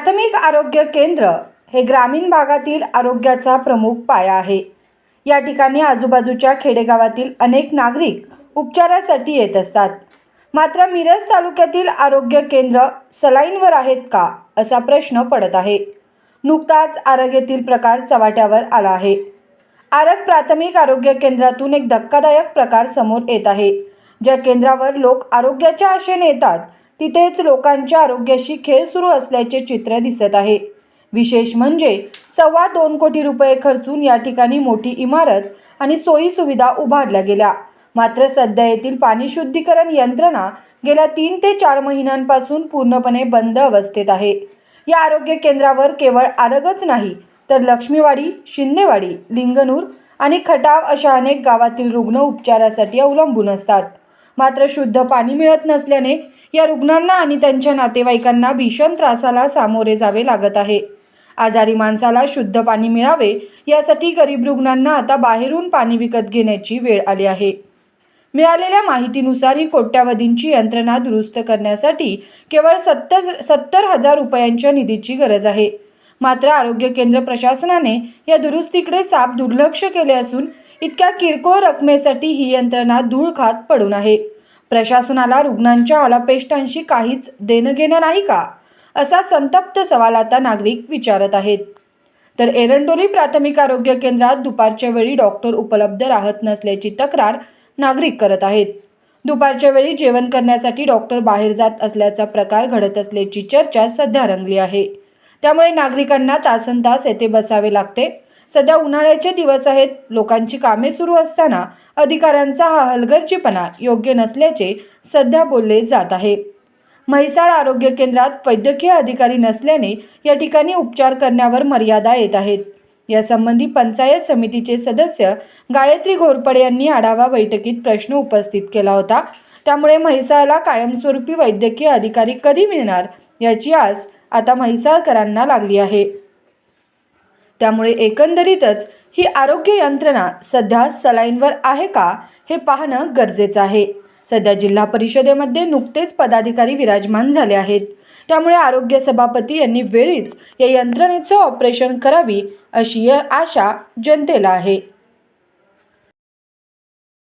प्राथमिक आरोग्य केंद्र हे ग्रामीण भागातील आरोग्याचा प्रमुख पाया आहे। या ठिकाणी आजूबाजूच्या खेडेगावातील अनेक नागरिक उपचारासाठी येत असतात। मात्र मिरज तालुक्यातील आरोग्य केंद्र सलाईनवर आहेत का असा प्रश्न पडत आहे। नुकताच आरग येथील प्रकार चव्हाट्यावर आला आहे। आरग प्राथमिक आरोग्य केंद्रातून एक धक्कादायक प्रकार समोर येत आहे। ज्या केंद्रावर लोक आरोग्याच्या आशेने येतात तिथेच लोकांच्या आरोग्याशी खेळ सुरू असल्याचे चित्र दिसत आहे। विशेष म्हणजे 2.25 कोटी रुपये खर्चून या ठिकाणी मोठी इमारत आणि सोयी सुविधा उभारल्या गेल्या। मात्र सध्या येथील पाणी शुद्धीकरण यंत्रणा गेल्या 3 ते 4 महिन्यांपासून पूर्णपणे बंद अवस्थेत आहे। या आरोग्य केंद्रावर केवळ आरगच नाही तर लक्ष्मीवाडी, शिंदेवाडी, लिंगनूर आणि खटाव अशा अनेक गावातील रुग्ण उपचारासाठी अवलंबून असतात। मात्र शुद्ध पाणी मिळत नसल्याने या रुग्णांना आणि त्यांच्या नातेवाईकांना भीषण त्रासाला सामोरे जावे लागत आहे। आजारी माणसाला शुद्ध पाणी मिळावे यासाठी गरीब रुग्णांना आता बाहेरून पाणी विकत घेण्याची वेळ आली आहे। मिळालेल्या माहितीनुसार ही कोट्यावधींची यंत्रणा दुरुस्त करण्यासाठी केवळ 70,000 रुपयांच्या निधीची गरज आहे। मात्र आरोग्य केंद्र प्रशासनाने या दुरुस्तीकडे साफ दुर्लक्ष केले असून इतक्या किरकोळ रकमेसाठी ही यंत्रणा धूळ खात पडून आहे। प्रशासनाला रुग्णांच्या हालापेष्टांशी काहीच देणं घेणं नाही का असा संतप्त सवाल आता नागरिक विचारत आहेत। तर एरंडोली प्राथमिक आरोग्य केंद्रात दुपारच्या वेळी डॉक्टर उपलब्ध राहत नसल्याची तक्रार नागरिक करत आहेत। दुपारच्या वेळी जेवण करण्यासाठी डॉक्टर बाहेर जात असल्याचा प्रकार घडत असल्याची चर्चा सध्या रंगली आहे। त्यामुळे नागरिकांना तासनतास येथे बसावे लागते। सध्या उन्हाळ्याचे दिवस आहेत। लोकांची कामे सुरू असताना अधिकाऱ्यांचा हा हलगर्जीपणा योग्य नसल्याचे सध्या बोलले जात आहे। म्हैसाळ आरोग्य केंद्रात वैद्यकीय अधिकारी नसल्याने या ठिकाणी उपचार करण्यावर मर्यादा येत आहेत। यासंबंधी पंचायत समितीचे सदस्य गायत्री घोरपडे यांनी आढावा बैठकीत प्रश्न उपस्थित केला होता। त्यामुळे म्हैसाळला कायमस्वरूपी वैद्यकीय अधिकारी कधी मिळणार याची आस आता म्हैसाळकरांना लागली आहे। त्यामुळे एकंदरीतच ही आरोग्य यंत्रणा सध्या सलाईनवर आहे का हे पाहणं गरजेचं आहे। सध्या जिल्हा परिषदेमध्ये नुकतेच पदाधिकारी विराजमान झाले आहेत। त्यामुळे आरोग्य सभापती यांनी वेळीच या यंत्रणेचं ऑपरेशन करावी अशी आशा जनतेला आहे।